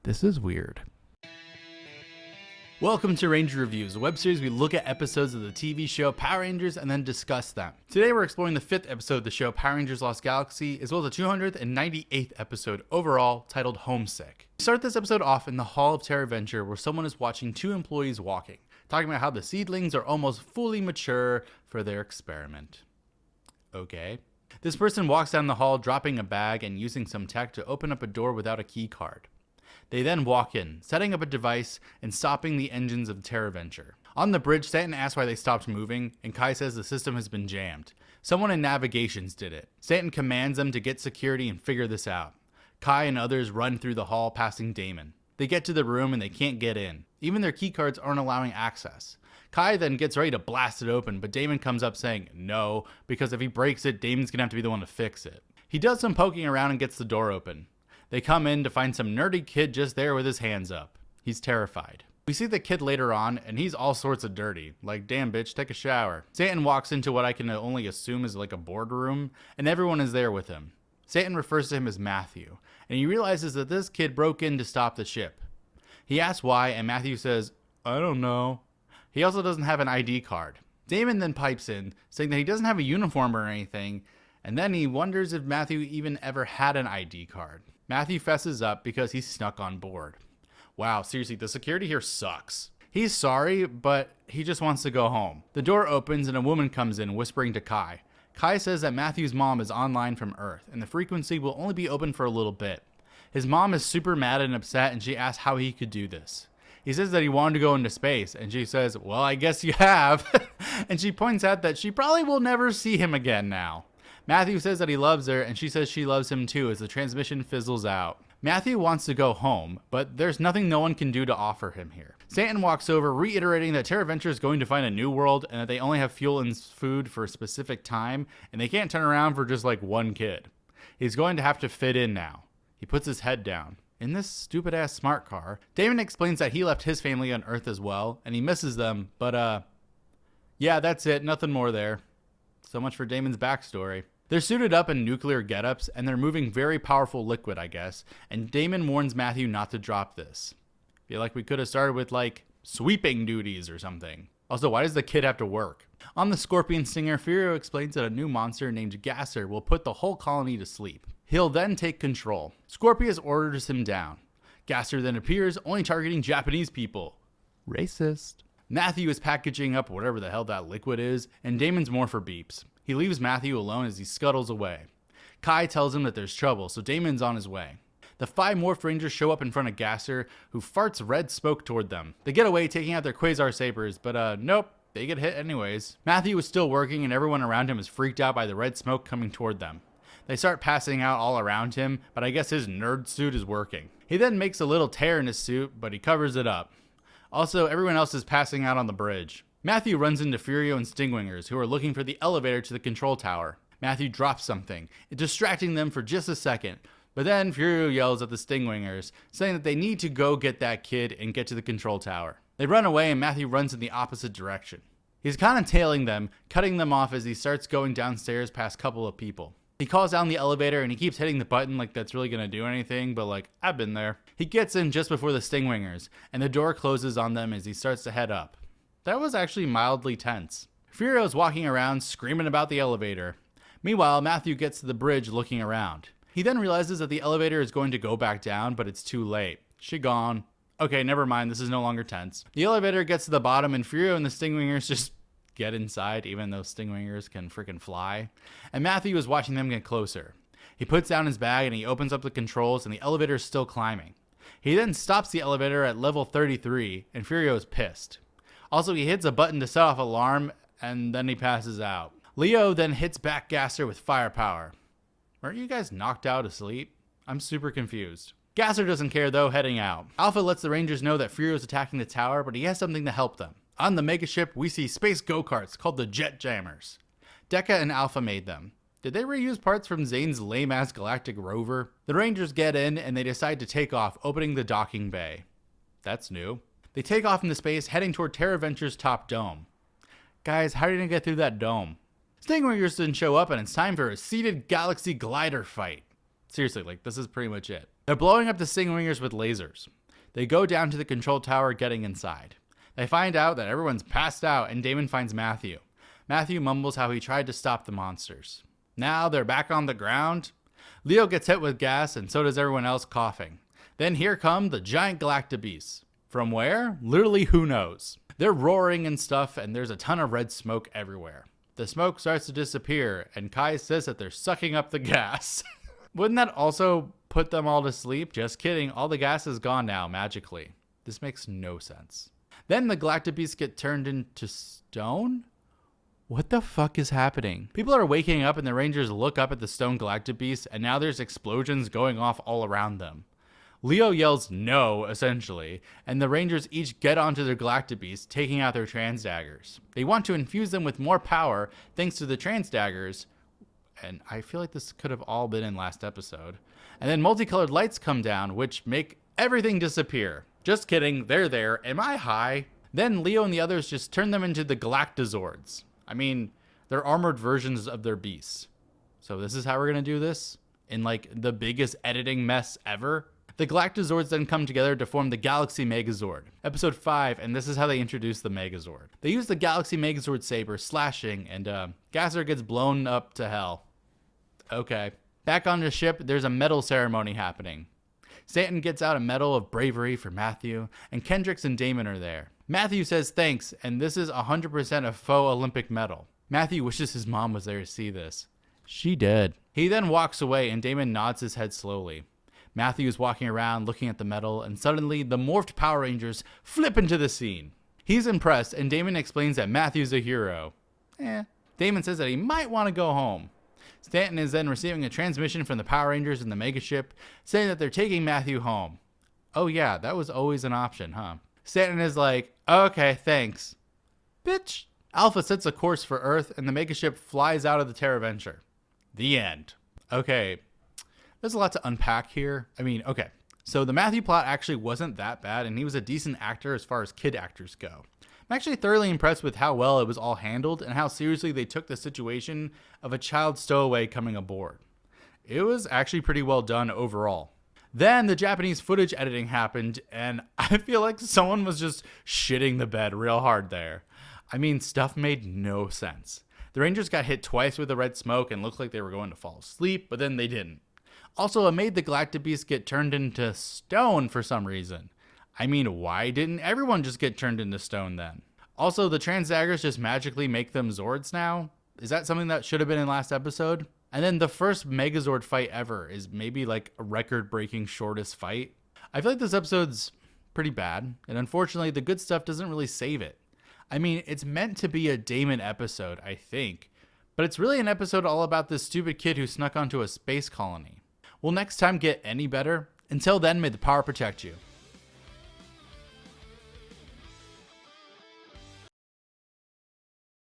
This is weird. Welcome to Ranger Reviews, a web series we look at episodes of the TV show Power Rangers and then discuss them. Today we're exploring the 5th episode of the show Power Rangers Lost Galaxy, as well as the 298th episode overall, titled Homesick. We start this episode off in the Hall of Terra Venture, where someone is watching two employees walking, talking about how the seedlings are almost fully mature for their experiment. Okay. This person walks down the hall, dropping a bag and using some tech to open up a door without a key card. They then walk in, setting up a device and stopping the engines of Terra Venture. On the bridge, Stanton asks why they stopped moving, and Kai says the system has been jammed. Someone in navigations did it. Stanton commands them to get security and figure this out. Kai and others run through the hall, passing Damon. They get to the room and they can't get in. Even their keycards aren't allowing access. Kai then gets ready to blast it open, but Damon comes up saying no, because if he breaks it, Damon's gonna have to be the one to fix it. He does some poking around and gets the door open. They come in to find some nerdy kid just there with his hands up. He's terrified. We see the kid later on, and he's all sorts of dirty. Like, damn bitch, take a shower. Stanton walks into what I can only assume is like a boardroom, and everyone is there with him. Stanton refers to him as Matthew, and he realizes that this kid broke in to stop the ship. He asks why, and Matthew says, I don't know. He also doesn't have an ID card. Damon then pipes in, saying that he doesn't have a uniform or anything, and then he wonders if Matthew even ever had an ID card. Matthew fesses up because he's snuck on board. Wow, seriously, the security here sucks. He's sorry, but he just wants to go home. The door opens and a woman comes in, whispering to Kai. Kai says that Matthew's mom is online from Earth, and the frequency will only be open for a little bit. His mom is super mad and upset, and she asks how he could do this. He says that he wanted to go into space, and she says, well, I guess you have. And she points out that she probably will never see him again now. Matthew says that he loves her, and she says she loves him too as the transmission fizzles out. Matthew wants to go home, but there's nothing no one can do to offer him here. Stanton walks over, reiterating that Terra Venture is going to find a new world and that they only have fuel and food for a specific time, and they can't turn around for just like one kid. He's going to have to fit in now. He puts his head down. In this stupid-ass smart car, Damon explains that he left his family on Earth as well, and he misses them, but yeah, that's it, nothing more there. So much for Damon's backstory. They're suited up in nuclear getups, and they're moving very powerful liquid, I guess, and Damon warns Matthew not to drop this. Feel like we could have started with, like, sweeping duties or something. Also, why does the kid have to work? On the Scorpion Stinger, Furio explains that a new monster named Gasser will put the whole colony to sleep. He'll then take control. Scorpius orders him down. Gasser then appears, only targeting Japanese people. Racist. Matthew is packaging up whatever the hell that liquid is, and Damon's more for beeps. He leaves Matthew alone as he scuttles away. Kai tells him that there's trouble, so Damon's on his way. The 5 Morph Rangers show up in front of Gasser, who farts red smoke toward them. They get away, taking out their Quasar Sabers, but nope, they get hit anyways. Matthew is still working, and everyone around him is freaked out by the red smoke coming toward them. They start passing out all around him, but I guess his nerd suit is working. He then makes a little tear in his suit, but he covers it up. Also, everyone else is passing out on the bridge. Matthew runs into Furio and Stingwingers, who are looking for the elevator to the control tower. Matthew drops something, distracting them for just a second, but then Furio yells at the Stingwingers, saying that they need to go get that kid and get to the control tower. They run away and Matthew runs in the opposite direction. He's kind of tailing them, cutting them off as he starts going downstairs past a couple of people. He calls down the elevator and he keeps hitting the button like that's really going to do anything, but like, I've been there. He gets in just before the Stingwingers, and the door closes on them as he starts to head up. That was actually mildly tense. Furio's walking around screaming about the elevator. Meanwhile, Matthew gets to the bridge looking around. He then realizes that the elevator is going to go back down, but it's too late. She gone. Okay, never mind, this is no longer tense. The elevator gets to the bottom and Furio and the Stingwingers just get inside, even though Stingwingers can freaking fly. And Matthew is watching them get closer. He puts down his bag and he opens up the controls and the elevator is still climbing. He then stops the elevator at level 33 and Furio is pissed. Also, he hits a button to set off alarm, and then he passes out. Leo then hits back Gasser with firepower. Weren't you guys knocked out asleep? I'm super confused. Gasser doesn't care though, heading out. Alpha lets the Rangers know that Furio is attacking the tower, but he has something to help them. On the megaship, we see space go-karts called the Jet Jammers. Dekka and Alpha made them. Did they reuse parts from Zane's lame-ass Galactic rover? The Rangers get in, and they decide to take off, opening the docking bay. That's new. They take off into space, heading toward Terra Venture's top dome. Guys, how are you gonna get through that dome? Stingwingers didn't show up, and it's time for a seated galaxy glider fight. Seriously, like, this is pretty much it. They're blowing up the Stingwingers with lasers. They go down to the control tower, getting inside. They find out that everyone's passed out, and Damon finds Matthew. Matthew mumbles how he tried to stop the monsters. Now they're back on the ground. Leo gets hit with gas, and so does everyone else, coughing. Then here come the giant Galactic beasts. From where? Literally, who knows? They're roaring and stuff, and there's a ton of red smoke everywhere. The smoke starts to disappear, and Kai says that they're sucking up the gas. Wouldn't that also put them all to sleep? Just kidding, all the gas is gone now, magically. This makes no sense. Then the Galactic beasts get turned into stone? What the fuck is happening? People are waking up and the Rangers look up at the stone Galactic beasts, and now there's explosions going off all around them. Leo yells no, essentially, and the Rangers each get onto their Galactic beasts, taking out their trans daggers. They want to infuse them with more power thanks to the trans daggers, and I feel like this could have all been in last episode. And then multicolored lights come down, which make everything disappear. Just kidding, they're there. Am I high? Then Leo and the others just turn them into the zords. I mean, they're armored versions of their beasts. So this is how we're going to do this? In like the biggest editing mess ever? The zords then come together to form the Galaxy Megazord. Episode 5, and this is how they introduce the Megazord. They use the Galaxy Megazord saber, slashing, and Gasser gets blown up to hell. Okay. Back on the ship, there's a medal ceremony happening. Stanton gets out a medal of bravery for Matthew, and Kendricks and Damon are there. Matthew says thanks, and this is 100% a faux Olympic medal. Matthew wishes his mom was there to see this. She did. He then walks away, and Damon nods his head slowly. Matthew is walking around looking at the medal, and suddenly the morphed Power Rangers flip into the scene. He's impressed, and Damon explains that Matthew's a hero. Damon says that he might want to go home. Stanton is then receiving a transmission from the Power Rangers in the megaship, saying that they're taking Matthew home. Oh yeah, that was always an option, huh? Stanton is like, okay, thanks. Bitch. Alpha sets a course for Earth, and the megaship flies out of the TerraVenture. The end. Okay. There's a lot to unpack here. I mean, okay. So the Matthew plot actually wasn't that bad, and he was a decent actor as far as kid actors go. I'm actually thoroughly impressed with how well it was all handled and how seriously they took the situation of a child stowaway coming aboard. It was actually pretty well done overall. Then the Japanese footage editing happened, and I feel like someone was just shitting the bed real hard there. I mean, stuff made no sense. The Rangers got hit twice with the red smoke and looked like they were going to fall asleep, but then they didn't. Also, it made the Galactic Beast get turned into stone for some reason. I mean, why didn't everyone just get turned into stone then? Also, the trans daggers just magically make them Zords now? Is that something that should have been in last episode? And then the first Megazord fight ever is maybe like a record-breaking shortest fight. I feel like this episode's pretty bad, and unfortunately the good stuff doesn't really save it. I mean, it's meant to be a Damon episode, I think, but it's really an episode all about this stupid kid who snuck onto a space colony. Will next time get any better? Until then, may the power protect you.